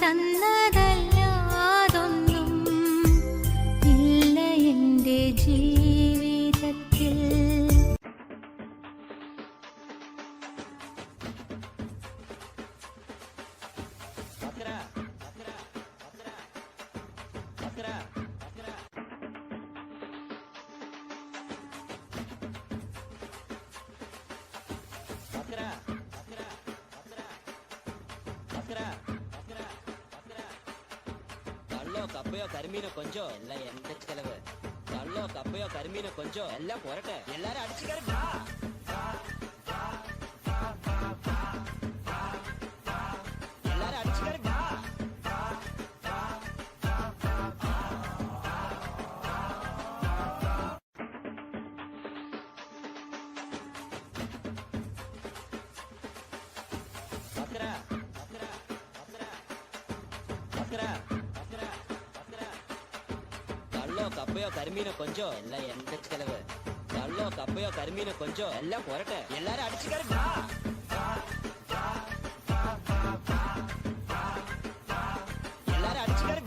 തന്നതല്ലാതൊന്നും ഇല്ല എൻ്റെ ജീവിതത്തിൽ. കള്ളോ കപ്പയോ കരിമീനോ കൊഞ്ചോ എല്ലാം എന്റെ ചെലവ്. കള്ളോ കപ്പയോ കരിമീനോ കൊഞ്ചോ എല്ലാം പോരട്ടെ, എല്ലാരും അടിച്ചു കയറി എല്ലാരും അടിച്ചു കയറി കള്ളോ കപ്പയോ കരിമീനോ കൊഞ്ചോ എല്ലാം എന്റെ ചെലവ്. കള്ളോ കപ്പയോ കരിമീനോ കൊഞ്ചോ എല്ലാം പോരട്ടെ, എല്ലാരും അടിച്ചു കയറി എല്ലാരും അടിച്ചു കയറി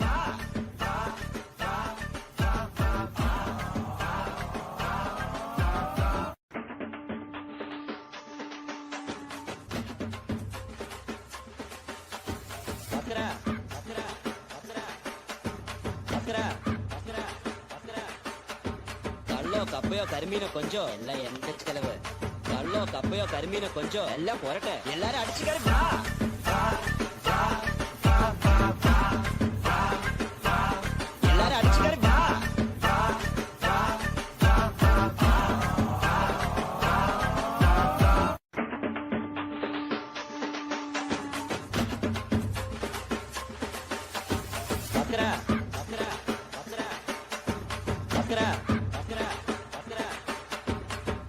കള്ളോ കപ്പയോ കരിമീനോ കൊഞ്ചോ എല്ലാം എന്റെ ചെലവ്. കള്ളോ കപ്പയോ കരിമീനോ കൊഞ്ചോ എല്ലാം പോരട്ടെ, എല്ലാരും അടിച്ചു കയറി എല്ലാരും അടിച്ചു കയറി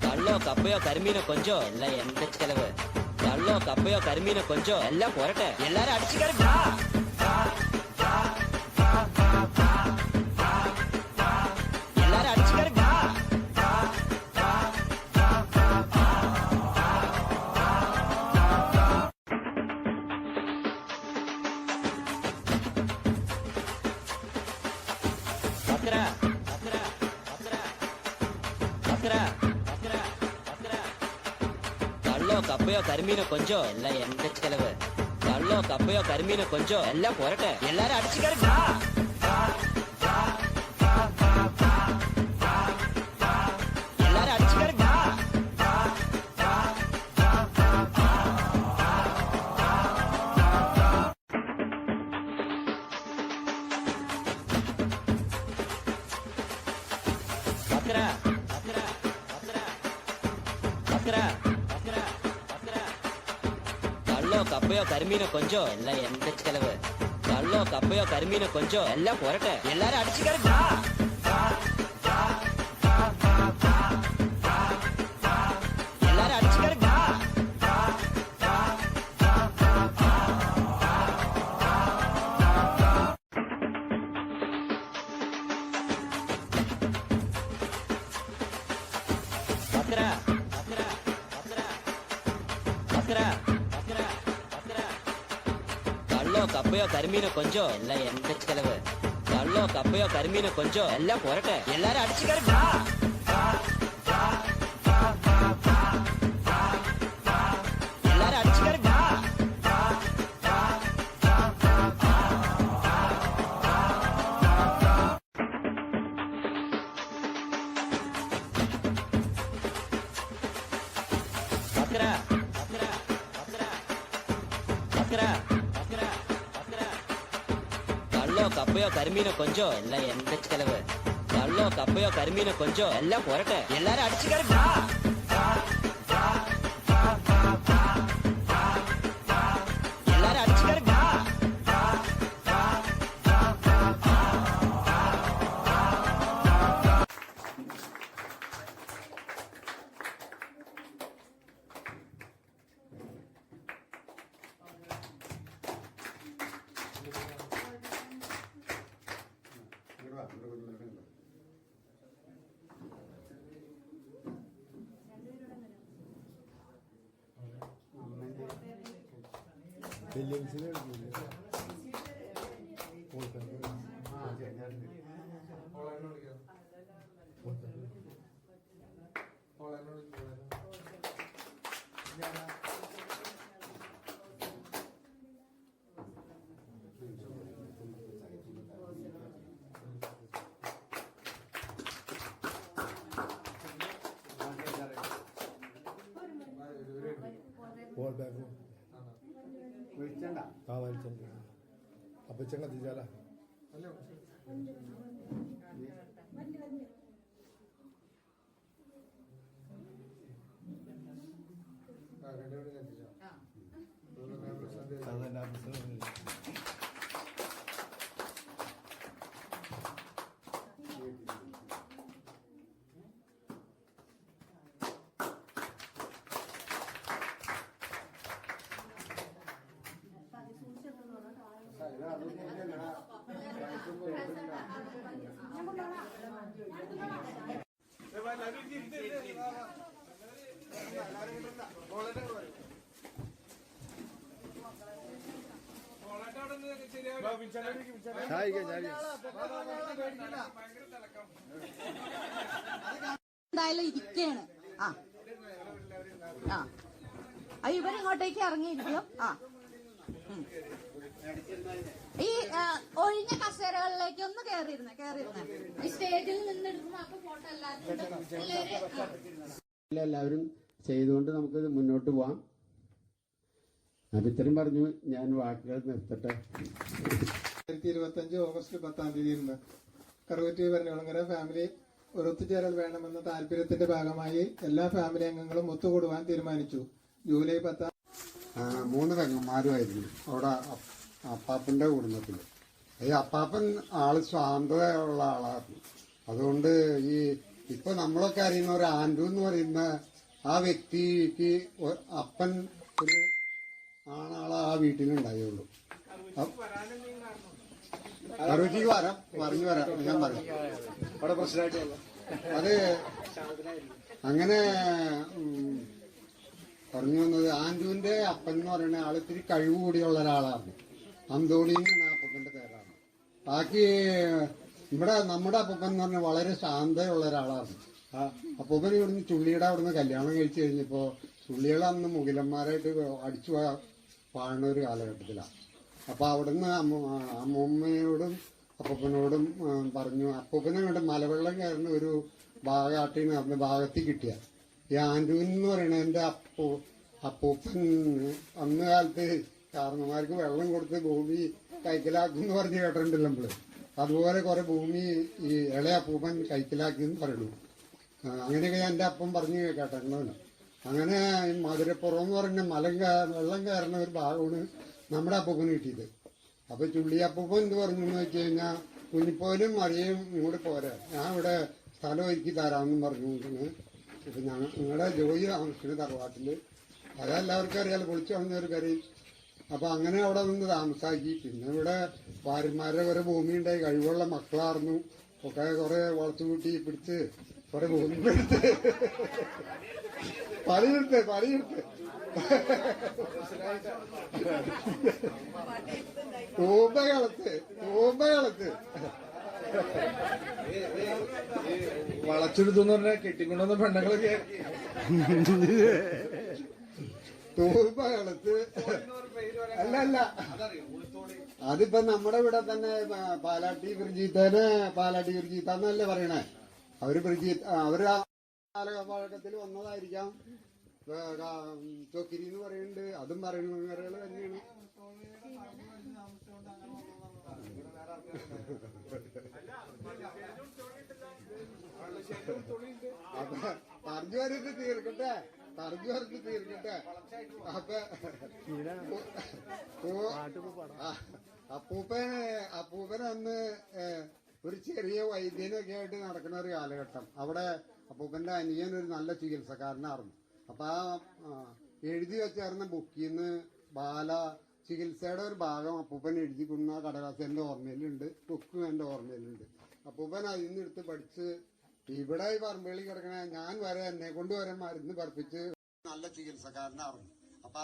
കള്ളോ കപ്പയോ കരിമീനോ കൊഞ്ചോ എല്ലാം എന്റെ ചെലവ്. കള്ളോ കപ്പയോ കരിമീനോ കൊഞ്ചോ എല്ലാം പോരട്ടെ, എല്ലാരും അടിച്ചു കയറി എല്ലാരും അടിച്ചു കയറി കള്ളോ കപ്പയോ കരിമീനോ കൊഞ്ചോ എല്ലാം എന്റെ ചെലവ്. കള്ളോ കപ്പയോ കരിമീനോ കൊഞ്ചോ എല്ലാം പോരട്ടെ, എല്ലാരും അടിച്ചു കയറി എല്ലാരും അടിച്ചു കയറി കള്ളോ കപ്പയോ കരിമീനോ കൊഞ്ചോ എല്ലാം എന്റെ ചെലവ്. കള്ളോ കപ്പയോ കരിമീനോ കൊഞ്ചോ എല്ലാം പോരട്ടെ, എല്ലാരും അടിച്ചു കയറി എല്ലാരും അടിച്ചു കയറി കള്ളോ കപ്പയോ കരിമീനോ കൊഞ്ചോ എല്ലാം എന്റെ ചെലവ്. കള്ളോ കപ്പയോ കരിമീനോ കൊഞ്ചോ എല്ലാം പോരട്ടെ, എല്ലാരും അടിച്ചു കയറി എല്ലാരും അടിച്ചു കയറി കള്ളോ കപ്പയോ കരിമീനോ കൊഞ്ചോ എല്ലാം എന്റെ ചെലവ്. കള്ളോ കപ്പയോ കരിമീനോ കൊഞ്ചോ എല്ലാം പോരട്ടെ, എല്ലാരും അടിച്ചു കയറി എല്ലാരും അടിച്ചു കയറി Belli bir şeyler Paul bag ആ വലിച്ചുണ്ട് അപ്പൊ ചെങ്ങ തിരിച്ചാല എന്തായാലും ഇരിക്കാണ്. ഇവരിങ്ങോട്ടേക്ക് ഇറങ്ങിയിരിക്കും. ഈ ഒഴിഞ്ഞ കസേരകളിലേക്ക് ഒന്ന് കേറിയിരുന്നേ ഈ സ്റ്റേജിൽ നിന്നെടുക്കുമ്പോ അപ്പൊ ഫോട്ടോ എല്ലാവരും ചെയ്തുകൊണ്ട് നമുക്ക് മുന്നോട്ട് പോവാം. അപ്പൊ ഇത്രയും പറഞ്ഞു ഞാൻ വാക്കുകൾ നിർത്തട്ടെ. 2025 ഓഗസ്റ്റ് 10 കറുവറ്റി ഭരണകുളങ്ങര ഫാമിലി ഒരു ഒത്തുചേരൽ വേണമെന്ന താല്പര്യത്തിന്റെ ഭാഗമായി എല്ലാ ഫാമിലി അംഗങ്ങളും ഒത്തുകൂടുവാൻ തീരുമാനിച്ചു. ജൂലൈ 10 3 പെങ്ങന്മാരുമായിരുന്നു അവിടെ അപ്പാപ്പന്റെ കുടുംബത്തില്. ഈ അപ്പാപ്പൻ ആള് സ്വാതന്ത്ര്യമുള്ള ആളായിരുന്നു. അതുകൊണ്ട് ഇപ്പൊ നമ്മളൊക്കെ അറിയുന്ന ഒരു ആൻഡു എന്ന് പറയുന്ന ആ വ്യക്തിക്ക് അപ്പൻ ഒരു ആണാളെ ആ വീട്ടിലുണ്ടായുള്ളൂ. കറുവറ്റിക്ക് പറഞ്ഞു വരാം ഞാൻ പറയാം. അത് അങ്ങനെ പറഞ്ഞു വന്നത് ആൻഡുവിന്റെ അപ്പൻ എന്ന് പറയുന്ന ആൾ ഇത്തിരി കഴിവ് കൂടിയുള്ള ഒരാളാണ്. അന്തോണി എന്ന അപ്പന്റെ പേരാണ്. ബാക്കി നമ്മുടെ അപ്പൻ എന്ന് പറഞ്ഞാൽ വളരെ ശാന്തയുള്ള ഒരാളാണ്. അപ്പൂപ്പൻ ഇവിടുന്ന് ചുള്ളിയുടെ അവിടുന്ന് കല്യാണം കഴിച്ചു കഴിഞ്ഞപ്പോ ചുള്ളികൾ അന്ന് മുകിലന്മാരായിട്ട് അടിച്ചു വാഴുന്ന ഒരു കാലഘട്ടത്തിലാണ്. അപ്പൊ അവിടുന്ന് അമ്മൂമ്മയോടും അപ്പൂപ്പനോടും പറഞ്ഞു അപ്പൂപ്പനെ കണ്ട് മലവെള്ളം കയറുന്ന ഒരു ഭാഗാട്ടി നടന്ന ഭാഗത്ത് കിട്ടിയ ഈ ആൻഡുവിൻ എന്ന് പറയുന്നത് എന്റെ അപ്പൂപ്പൻ അന്ന് കാലത്ത് കാരണന്മാർക്ക് വെള്ളം കൊടുത്ത് ഭൂമി കൈക്കലാക്കും എന്ന് പറഞ്ഞ് കേട്ടിട്ടുണ്ടല്ലോ നമ്മള്. അതുപോലെ കുറെ ഭൂമി ഈ ഇളയ അപ്പൂപ്പൻ കൈക്കലാക്കി എന്ന് പറയുന്നു. അങ്ങനെയൊക്കെ എന്റെ അപ്പം പറഞ്ഞു കേട്ടിട്ടുണ്ടോ. അങ്ങനെ മധുരപ്പുറം എന്ന് പറഞ്ഞ വെള്ളം കയറുന്ന ഒരു ഭാഗമാണ് നമ്മുടെ അപ്പൂപ്പന് കിട്ടിയത്. അപ്പൊ ചുള്ളി അപ്പൂപ്പൻ എന്ത് പറഞ്ഞു എന്ന് വെച്ച് കഴിഞ്ഞാൽ കുഞ്ഞിപ്പോലും അറിയും ഇങ്ങോട്ട് പോരാ, ഞാൻ ഇവിടെ സ്ഥലം ഒരുക്കി തരാമെന്നും പറഞ്ഞുകൊണ്ടിരുന്നു. ഇപ്പൊ നിങ്ങളുടെ ജോലി താമസിക്കുന്ന തറവാട്ടില് അതെല്ലാവർക്കും അറിയാലോ, പൊളിച്ചു വന്നവർക്ക് അറിയും. അപ്പൊ അങ്ങനെ അവിടെ നിന്ന് താമസാക്കി. പിന്നെ ഇവിടെ ഭാര്യമാരുടെ കുറെ ഭൂമി ഉണ്ടായി, കഴിവുള്ള മക്കളായിരുന്നു. ഒക്കെ കുറെ വളച്ചുകൂട്ടി പിടിച്ച് കുറെ ഭൂമി എടുത്ത് പണിയെടുത്ത് തൂമ്പകളത്ത് വളച്ചെടുത്തു കെട്ടിക്കൊണ്ടുവന്ന പെണ്ണുങ്ങളൊക്കെ തൂമ്പകളത്ത് അല്ല അതിപ്പോ നമ്മുടെ ഇവിടെ തന്നെ പാലാട്ടി ബ്രിജീത്താന്നല്ലേ പറയണേ. അവര് കാലഘട്ടത്തിൽ വന്നതായിരിക്കാം. ചൊക്കിരി എന്ന് പറയുന്നുണ്ട്, അതും പറയുന്നവരുകൾ തന്നെയാണ്. പറഞ്ഞു വരത്ത് തീർക്കട്ടെ. അപ്പൊ അപ്പൂപ്പൻ അന്ന് ഒരു ചെറിയ വൈദ്യനൊക്കെ ആയിട്ട് നടക്കുന്ന ഒരു കാലഘട്ടം. അവിടെ അപ്പൂപ്പന്റെ അനിയൻ ഒരു നല്ല ചികിത്സക്കാരനായിരുന്നു. അപ്പൊ എഴുതി വെച്ചായിരുന്ന ബുക്കിൽ നിന്ന് ബാല ചികിത്സയുടെ ഒരു ഭാഗം അപ്പൂപ്പൻ എഴുതി കൊണ്ട കടലാസ് എന്റെ ഓർമ്മയിലുണ്ട്, ബുക്കും എന്റെ ഓർമ്മയിലുണ്ട്. അപ്പൂപ്പൻ അതിൽ നിന്ന് എടുത്ത് പഠിച്ച് ഇവിടെ ഈ പറമ്പേളി കിടക്കണ ഞാൻ വരെ എന്നെ കൊണ്ടുവരെ മരുന്ന് പറപ്പിച്ച് നല്ല ചികിത്സക്കാരനായിരുന്നു. അപ്പൊ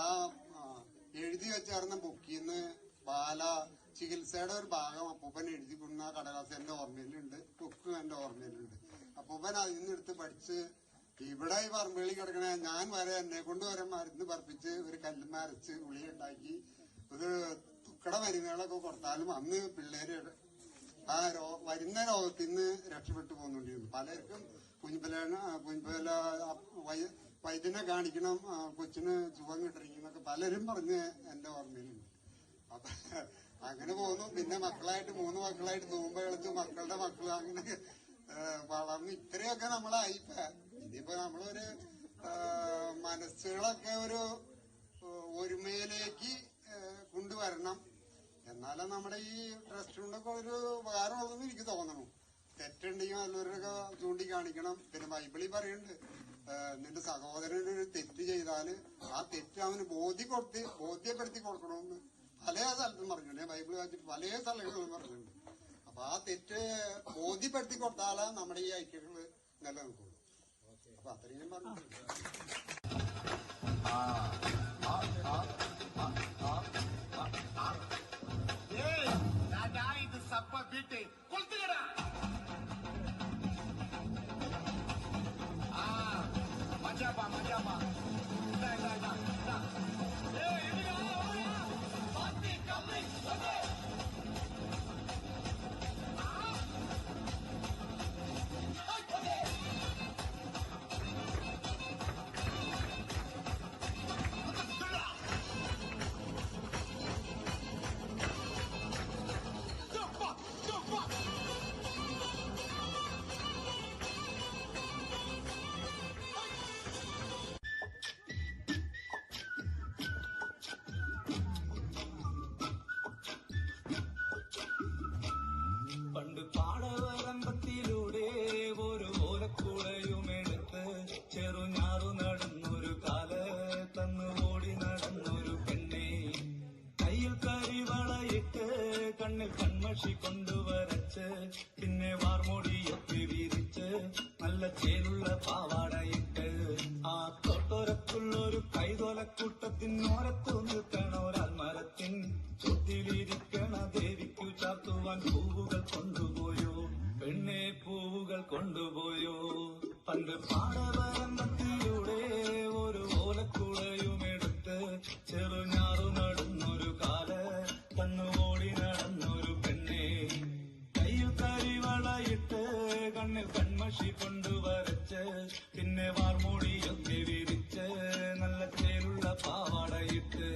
എഴുതി വെച്ചായിരുന്ന ബുക്കിൽ നിന്ന് ബാല ചികിത്സയുടെ ഒരു ഭാഗം അപ്പൂപ്പൻ എഴുതി കൊണ്ട കടലാസ് എന്റെ ഓർമ്മയിലുണ്ട്, ബുക്കും എന്റെ ഓർമ്മയിലുണ്ട്. അപ്പൂപ്പൻ അതിൽ നിന്ന് എടുത്ത് പഠിച്ച് ഇവിടെ ഈ പറമ്പേളി കിടക്കണ ഞാൻ വരെ എന്നെ കൊണ്ടുവരെ മരുന്ന് പറപ്പിച്ച് ഒരു കല്ലുമരച്ച് ഗുളിയുണ്ടാക്കി ഒരു തുക്കട മരുന്നുകളൊക്കെ കൊടുത്താലും അന്ന് പിള്ളേര് വരുന്ന രോഗത്തിൽ നിന്ന് രക്ഷപ്പെട്ടു പോകുന്നുണ്ടിരുന്നു. പലർക്കും കുഞ്ഞിപ്പല വൈദ്യനെ കാണിക്കണം, കൊച്ചിന് സുഖം കിട്ടിരിക്കുന്നൊക്കെ പലരും പറഞ്ഞ് എന്റെ ഓർമ്മയിലുണ്ട്. അപ്പൊ അങ്ങനെ പോന്നു. പിന്നെ മക്കളായിട്ട് 3 മക്കളായിട്ട് നോമ്പ് കളിച്ചു, മക്കളുടെ മക്കൾ അങ്ങനെ വളർന്നു. ഇത്രയൊക്കെ നമ്മളായിപ്പ. ഇനിയിപ്പോ നമ്മളൊരു മനസ്സുകളൊക്കെ ഒരു ഒരുമയിലേക്ക് കൊണ്ടുവരണം. എന്നാലും നമ്മുടെ ഈ ട്രസ്റ്റിനൊക്കെ ഒരു ഉപകാരമുള്ളതെന്ന് എനിക്ക് തോന്നണു. തെറ്റുണ്ടെങ്കിൽ നല്ലവരൊക്കെ ചൂണ്ടിക്കാണിക്കണം. പിന്നെ ബൈബിളിൽ പറയുന്നുണ്ട്, നിന്റെ സഹോദരനൊരു തെറ്റ് ചെയ്താല് ആ തെറ്റ് അവന് ബോധ്യപ്പെടുത്തി കൊടുക്കണമെന്ന് പല സ്ഥലത്തും പറഞ്ഞിട്ടുണ്ട്. ഞാൻ ബൈബിൾ വായിച്ചിട്ട് പല സ്ഥലങ്ങളിലും പറഞ്ഞിട്ടുണ്ട്. അപ്പൊ ആ തെറ്റ് ബോധ്യപ്പെടുത്തി കൊടുത്താലാ നമ്മുടെ ഈ ഐക്യങ്ങള് നിലനിൽക്കുള്ളൂ. അപ്പൊ അത്രയും പറഞ്ഞിട്ടുണ്ട്. ഇത് സപ്പ വീട്ടെ കൊളുത്തുകടാ. മജാപ്പാ മജാപ്പാ പണ്ട് പാടവരമ്പത്തിലൂടെ ഒരു ഓലക്കുളയുമെടുത്ത് ചെറുഞാറു നടന്നൊരു കാല് തന്നു ഓടി നടന്നൊരു പെണ്ണെ, കയ്യിൽ കരിവളയിട്ട് കണ്ണിൽ കൺമഷി കൊണ്ടുവരച്ച് പിന്നെ വാർമൊടിയൊക്കെ വിരിച്ച് നല്ല ചേലുള്ള പാവാടയിട്ട് ആ തൊട്ടൊരത്തുള്ളൊരു കൈതൊലക്കൂട്ടത്തിനോരത്തു നിൽക്കണ ഒരാൽമരത്തിൻ ചുറ്റിലിരിക്കണ ദേവിക്കു ചാർത്തുവാൻ പൂവുകൾ കൊണ്ടുപോയോ പെണ്ണെ, പൂവുകൾ കൊണ്ടുപോയോ. പണ്ട് പാടവരമ്പത്തിലൂടെ ഒരു ഓലക്കുളയുമെടുത്ത് ചെറുഞാറു നടന്നൊരു കാല് തന്നു ഓടി നടന്നൊരു പെണ്ണെ, കയ്യിൽ കരിവളയിട്ട് കണ്ണിൽ കൺമഷി കൊണ്ടുവരച്ച് പിന്നെ വാർമൂടിയൊക്കെ വിരിച്ച് നല്ല ചേലുള്ള പാവാടയിട്ട്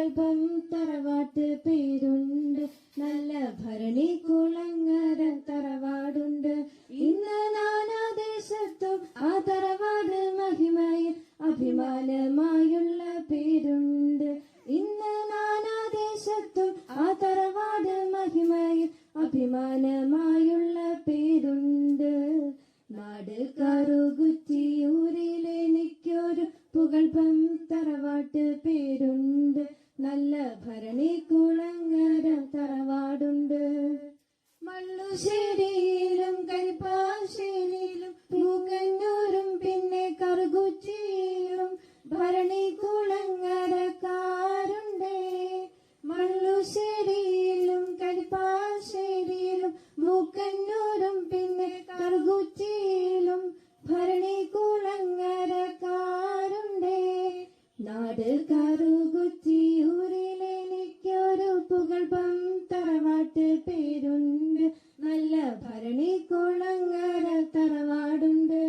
പുകൾപ്പം തറവാട്ട് പേരുണ്ട്, നല്ല ഭരണി കുളങ്ങര തറവാടുണ്ട്. ഇന്ന് നാനാദേശത്തും ആ തറവാട് മഹിമയിൽ അഭിമാനമായുള്ള പേരുണ്ട്. ഇന്ന് നാനാദേശത്തും ആ തറവാട് മഹിമയിൽ അഭിമാനമായുള്ള പേരുണ്ട്. നാട് കറുകുറ്റിയൂരിലെനിക്കൊരു പുകൾപ്പം തറവാട്ട് പേരുണ്ട്, നല്ല ഭരണി കുളങ്ങര തറവാടുണ്ട്. മള്ളുശ്ശേരിയിലും കരിപ്പാശ്ശേരിയിലും പൂക്കന്നൂരും പിന്നെ കറുകുറ്റിയിലും ഭരണി കുളങ്ങരക്കാരുണ്ടേ. മള്ളുശ്ശേരിയിലും കരിപ്പാശ്ശേരിയിലും മൂക്കന്നൂരും പിന്നെ കറുകുറ്റിയിലും ഭരണി കുളങ്ങരക്കാരുണ്ടേ. നാട് കറുകുറ്റിയൂരിലെനിക്കൊരു പുകൾപ്പം തറവാട്ട് പേരുണ്ട്, നല്ല ഭരണി കുളങ്ങര തറവാടുണ്ട്.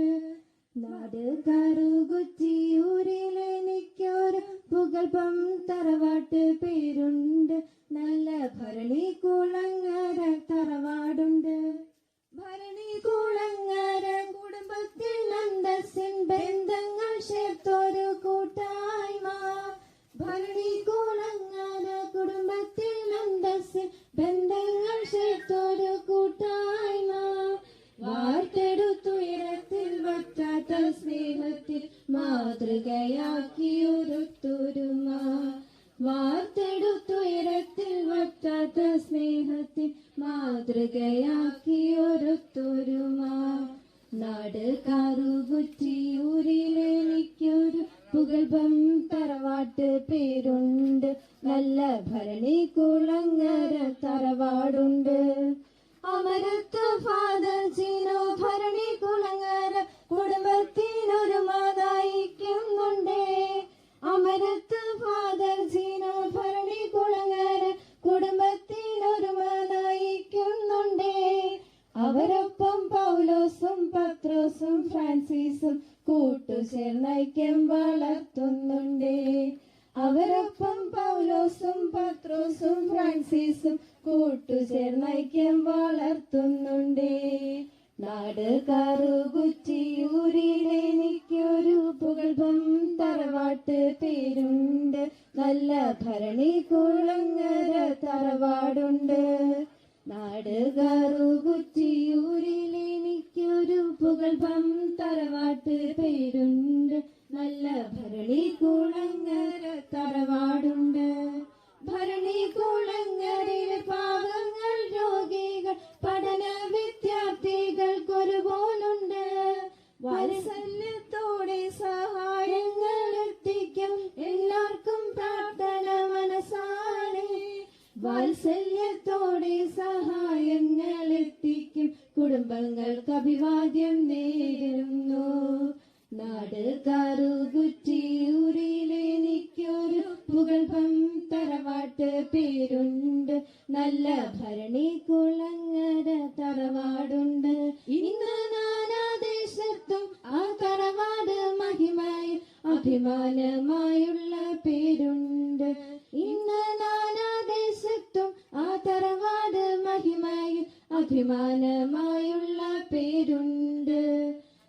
നാട് കറുകുറ്റിയൂരിലെനിക്കൊരു പുകൾപ്പം തറവാട്ട് പേരുണ്ട്, നല്ല ഭരണി കുളങ്ങര തറവാടുണ്ട്. ഭരണി കുളങ്ങര കുടുംബത്തിൽ അന്തസ്സിൻ ബന്ധങ്ങൾ ചേർത്തൊരു കൂട്ടായ്മ. ഭരണി കുളങ്ങര കുടുംബത്തിൽ അന്തസ്സിൻ ബന്ധങ്ങൾ ചേർത്തൊരു കൂട്ടായ്മ. വാർത്തെടുത്തുയരത്തിൽ വറ്റാത്ത സ്നേഹത്തിൽ മാതൃകയാക്കിയൊരുത്തുരുമ. വാർത്തെടുത്തുയരത്തിൽ വറ്റാത്ത സ്നേഹത്തിൽ മാതൃകയാക്കിയൊരുത്തുരുമ. നാട് കറുകുറ്റിയൂരിലെനിക്കൊരു പുകൾപ്പം തറവാട്ട് പേരുണ്ട്, നല്ല ഭരണി കുളങ്ങര തറവാടുണ്ട്. അമരത്ത് ഫാദർ ജീനോ ഭരണി കുളങ്ങര കുടുംബത്തിനൊരുമ നയിക്കുന്നുണ്ടേ. അമരത്ത് ഫാദർ ജീനോ ഭരണി കുളങ്ങര കുടുംബത്തിനൊരുമ നയിക്കുന്നുണ്ടേ. അവരൊപ്പം പൗലോസും പത്രോസും ഫ്രാൻസിസും കൂട്ടുചേർന്നൈക്യം വളർത്തുന്നുണ്ടേ. അവരൊപ്പം പൗലോസും പത്രോസും ഫ്രാൻസിസും കൂട്ടുചേർന്നൈക്യം വളർത്തുന്നുണ്ടേ. നാട് കറുകുറ്റിയൂരിലെനിക്കൊരു പുകൾപ്പം തറവാട്ട് പേരുണ്ട്, നല്ല ഭരണി കുളങ്ങര തറവാടുണ്ട്. നാട് കറുകുറ്റിയൂരിലെനിക്കൊരു പുകൾപ്പം തറവാട്ട് പേരുണ്ട്, നല്ല ഭരണി കുളങ്ങര തറവാടുണ്ട്. ഭരണി കുളങ്ങരയിലെ പാവങ്ങൾ രോഗികൾ പഠന വിദ്യാർത്ഥികൾക്കൊരുപോലുണ്ട്. വാത്സല്യത്തോടെ സഹായങ്ങൾ എത്തിക്കും എല്ലാവർക്കും പ്രാർത്ഥന മനസ്സാണ്. വാത്സല്യത്തോടെ സഹായങ്ങൾ എത്തിക്കും കുടുംബങ്ങൾക്ക് അഭിവാദ്യം നേരുന്നു. നാട് കറുകുറ്റിയൂരിലെനിക്കൊരു പുകൾപ്പം തറവാട്ട് പേരുണ്ട്, നല്ല ഭരണി കുളങ്ങര തറവാടുണ്ട്. ഇന്ന് നാനാദേശത്തും ആ തറവാട് മഹിമയിൽ അഭിമാനമായുള്ള പേരുണ്ട്. ഇന്ന് നാനാദേശത്തും ആ തറവാട് മഹിമയിൽ അഭിമാനമായുള്ള പേരുണ്ട്.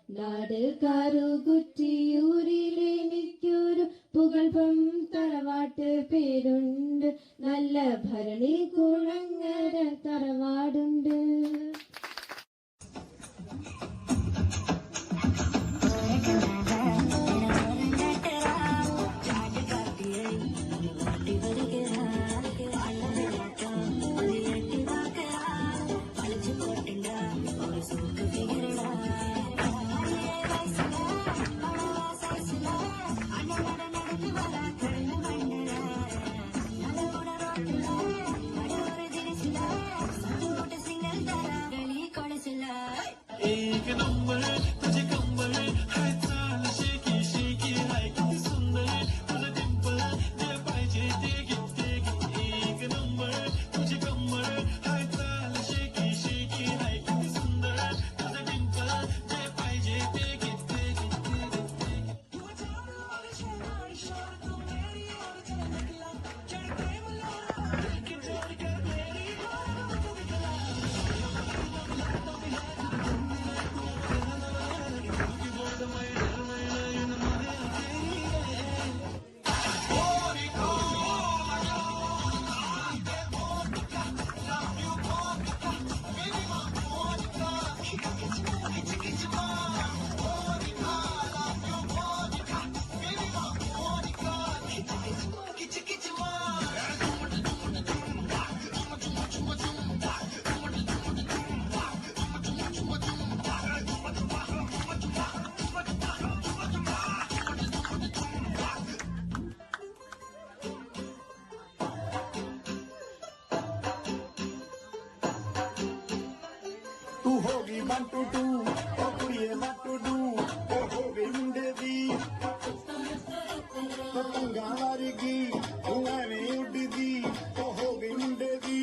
നാട് കറുകുറ്റിയൂരിലെനിക്കൊരു പുകൾപ്പം തറവാട്ട് പേരുണ്ട്, നല്ല ഭരണി കുളങ്ങര തറവാടുണ്ട്. Single हो गई 1 to 2 ओ कुड़िए 1 to 2 ओ हो गई मुंडे दी पतंगा वारगी उड़ाने उड़दी ओ हो गई मुंडे दी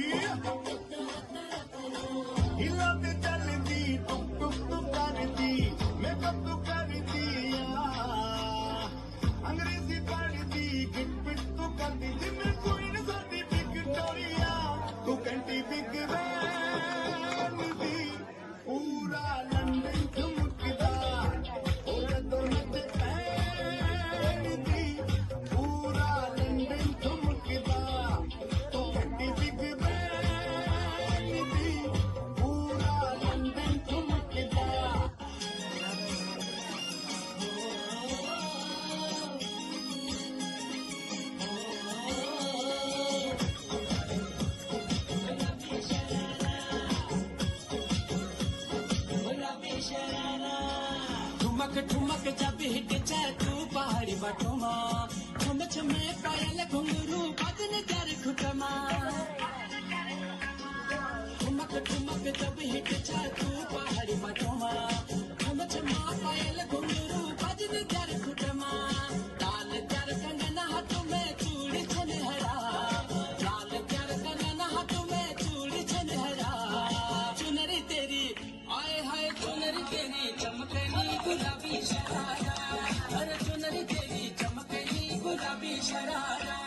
हिलाते चलदी टुक टुक टुक करदी मेकअप तू करदी अंग्रेजी पढ़दी गिट पिट तू करदी जिम्मे कोई न साडी विक्टोरिया तू कंटी बिग वैन दी पूरा लंदन झुमकदा और दोनों ते पैन दी पूरा लंदन झुमकदा तू कंटी बिग वैन दी पूरा लंदन झुमकदा ठुमक ठुमक जब हिट जाए तू पहाड़ी बटुमा छम छमे पायल घुंगरू बदन कर खुटमा ठुमक ठुमक जब हिट जाए तू पहाड़ी बटुमा छम छमा पायल घुंगरू बदन कर खुटमा लाल कर कंगन हाथ में चूड़ी छनहरा लाल कर कंगन हाथ में चूड़ी छनहरा चुनरी तेरी आए हाय चुनरी तेरी चमकनी गुलाबी शरारा अरे चुनरी तेरी चमकनी गुलाबी शरारा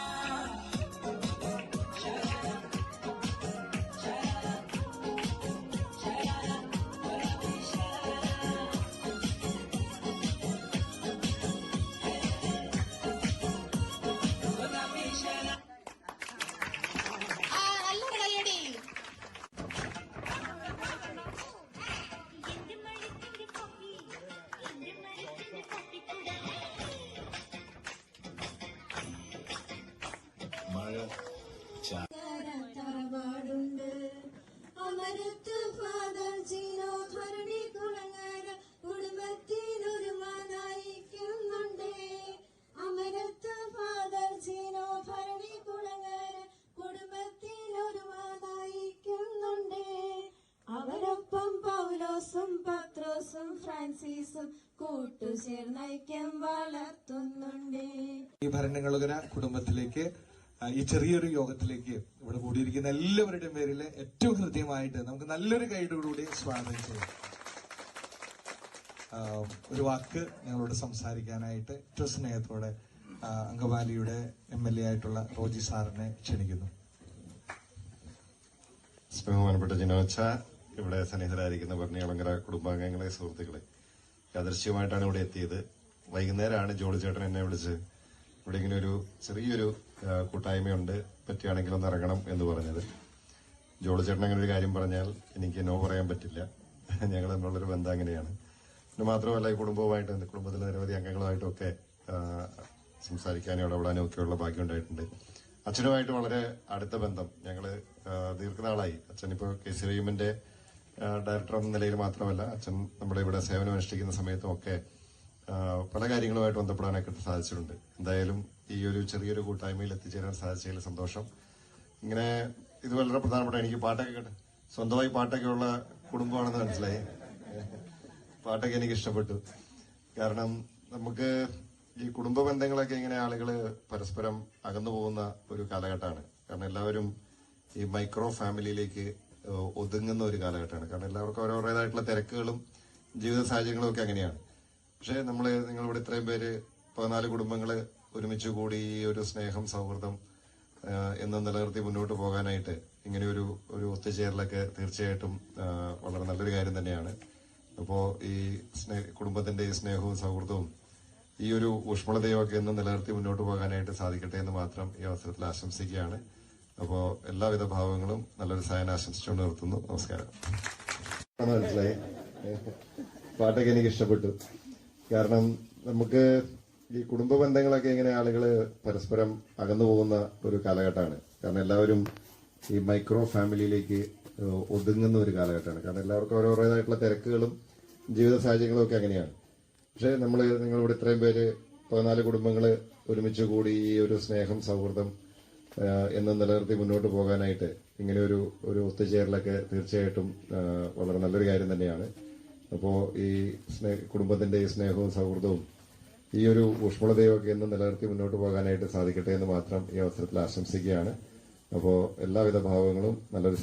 നല്ല കടയടി തറവാടുണ്ട് അമരത്ത് ഫാദർ ജീനോ ഭരണി കുളങ്ങര കുടുംബത്തിനൊരു നയിക്കുന്നുണ്ട് അമരത്ത് ഫാദർ ജീനോ ഭരണി കുളങ്ങര കുടുംബത്തിനൊരു നയിക്കുന്നുണ്ട് അവരൊപ്പം പൗലോസും പത്രോസും ഫ്രാൻസിസും കൂട്ടുചേർന്നൈക്യം വളർത്തുന്നുണ്ട്. ഈ ഭരണങ്ങളുകര കുടുംബത്തിലേക്ക് ഈ ചെറിയൊരു യോഗത്തിലേക്ക് ഇവിടെ കൂടിയിരിക്കുന്ന എല്ലാവരുടെയും പേരിൽ ഏറ്റവും ഹൃദ്യമായിട്ട് നമുക്ക് നല്ലൊരു കൈയോടുകൂടി സ്വാഗതം ചെയ്യാം. ഒരു വാക്ക് ഞങ്ങളോട് സംസാരിക്കാനായിട്ട് ഏറ്റവും സ്നേഹത്തോടെ അങ്കമാലിയുടെ MLA ആയിട്ടുള്ള റോജി സാറിനെ ക്ഷണിക്കുന്നു. ബഹുമാനപ്പെട്ട ജിനോച്ച, ഇവിടെ സന്നിഹിതരായിരിക്കുന്ന ഭരണികുളങ്ങര കുടുംബാംഗങ്ങളെ, സുഹൃത്തുക്കളെ, യാദൃശ്യമായിട്ടാണ് ഇവിടെ എത്തിയത്. വൈകുന്നേരമാണ് ജോളി ചേട്ടൻ എന്നെ വിളിച്ച് ഇവിടെ ഇങ്ങനെ ഒരു ചെറിയൊരു കൂട്ടായ്മയുണ്ട്, പറ്റുകയാണെങ്കിൽ ഒന്ന് ഇറങ്ങണം എന്ന് പറഞ്ഞത്. ജോളി ചേട്ടൻ അങ്ങനെ ഒരു കാര്യം പറഞ്ഞാൽ എനിക്ക് നോ പറയാൻ പറ്റില്ല. ഞങ്ങൾ തമ്മിലുള്ളൊരു ബന്ധം അങ്ങനെയാണ്. പിന്നെ മാത്രമല്ല ഈ കുടുംബവുമായിട്ട്, കുടുംബത്തിലെ നിരവധി അംഗങ്ങളുമായിട്ടൊക്കെ സംസാരിക്കാനും ഇടപെടാനും ഒക്കെയുള്ള ഭാഗ്യം ഉണ്ടായിട്ടുണ്ട്. അച്ഛനുമായിട്ട് വളരെ അടുത്ത ബന്ധം ഞങ്ങൾ ദീർഘനാളായി. അച്ഛൻ ഇപ്പോൾ KCRIMന്റെ ഡയറക്ടർ എന്ന നിലയിൽ മാത്രമല്ല, അച്ഛൻ നമ്മുടെ ഇവിടെ സേവനം അനുഷ്ഠിക്കുന്ന സമയത്തും ഒക്കെ പല കാര്യങ്ങളുമായിട്ട് ബന്ധപ്പെടാനൊക്കെ സാധിച്ചിട്ടുണ്ട്. എന്തായാലും ഈ ഒരു ചെറിയൊരു കൂട്ടായ്മയിൽ എത്തിച്ചേരാൻ സാധിച്ചതിൽ സന്തോഷം. ഇങ്ങനെ ഇത് വളരെ പ്രധാനപ്പെട്ട, എനിക്ക് പാട്ടൊക്കെ കേട്ട് സ്വന്തമായി പാട്ടൊക്കെ ഉള്ള കുടുംബമാണെന്ന് മനസ്സിലായി. പാട്ടൊക്കെ എനിക്ക് ഇഷ്ടപ്പെട്ടു. കാരണം നമുക്ക് ഈ കുടുംബ ബന്ധങ്ങളൊക്കെ ഇങ്ങനെ ആളുകൾ പരസ്പരം അകന്നു പോകുന്ന ഒരു കാലഘട്ടമാണ്. കാരണം എല്ലാവരും ഈ മൈക്രോ ഫാമിലിയിലേക്ക് ഒതുങ്ങുന്ന ഒരു കാലഘട്ടമാണ്. കാരണം എല്ലാവർക്കും ഓരോരുത്തരായിട്ടുള്ള തിരക്കുകളും ജീവിത സാഹചര്യങ്ങളും ഒക്കെ അങ്ങനെയാണ്. പക്ഷെ നിങ്ങളിവിടെ ഇത്രയും പേര് 14 കുടുംബങ്ങള് ഒരുമിച്ച് കൂടി ഈ ഒരു സ്നേഹം, സൗഹൃദം എന്ന് നിലനിർത്തി മുന്നോട്ട് പോകാനായിട്ട് ഇങ്ങനെ ഒരു ഒത്തുചേരലൊക്കെ തീർച്ചയായിട്ടും വളരെ നല്ലൊരു കാര്യം തന്നെയാണ്. അപ്പോ ഈ കുടുംബത്തിന്റെ ഈ സ്നേഹവും സൗഹൃദവും ഈ ഒരു ഊഷ്മളതയും ഒക്കെ എന്ന് നിലനിർത്തി മുന്നോട്ട് പോകാനായിട്ട് സാധിക്കട്ടെ എന്ന് മാത്രം ഈ അവസരത്തിൽ ആശംസിക്കുകയാണ്. അപ്പോ എല്ലാവിധ ഭാവങ്ങളും നല്ലൊരു സായന ആശംസിച്ചുകൊണ്ട് നിർത്തുന്നു. നമസ്കാരം. മനസ്സിലായി, പാട്ടൊക്കെ എനിക്ക് ഇഷ്ടപ്പെട്ടു. കാരണം നമുക്ക് ഈ കുടുംബ ബന്ധങ്ങളൊക്കെ ഇങ്ങനെ ആളുകൾ പരസ്പരം അകന്നു പോകുന്ന ഒരു കാലഘട്ടമാണ്. കാരണം എല്ലാവരും ഈ മൈക്രോ ഫാമിലിയിലേക്ക് ഒതുങ്ങുന്ന ഒരു കാലഘട്ടമാണ്. കാരണം എല്ലാവർക്കും ഓരോരുത്തരായിട്ടുള്ള തിരക്കുകളും ജീവിത സാഹചര്യങ്ങളും ഒക്കെ അങ്ങനെയാണ്. പക്ഷെ നിങ്ങളിവിടെ ഇത്രയും പേര് 14 കുടുംബങ്ങൾ ഒരുമിച്ച് കൂടി ഈ ഒരു സ്നേഹം, സൗഹൃദം എന്നും നിലനിർത്തി മുന്നോട്ട് പോകാനായിട്ട് ഇങ്ങനെ ഒരു ഒത്തുചേരലൊക്കെ തീർച്ചയായിട്ടും വളരെ നല്ലൊരു കാര്യം തന്നെയാണ്. അപ്പോൾ ഈ കുടുംബത്തിന്റെ ഈ സ്നേഹവും സൗഹൃദവും ഈ ഒരു ഊഷ്മളതയും ഒക്കെ എന്നും നിലനിർത്തി മുന്നോട്ട് പോകാനായിട്ട് സാധിക്കട്ടെ എന്ന് മാത്രം ഈ അവസരത്തിൽ ആശംസിക്കുകയാണ്. അപ്പോൾ എല്ലാവിധ ഭാവങ്ങളും നല്ലൊരു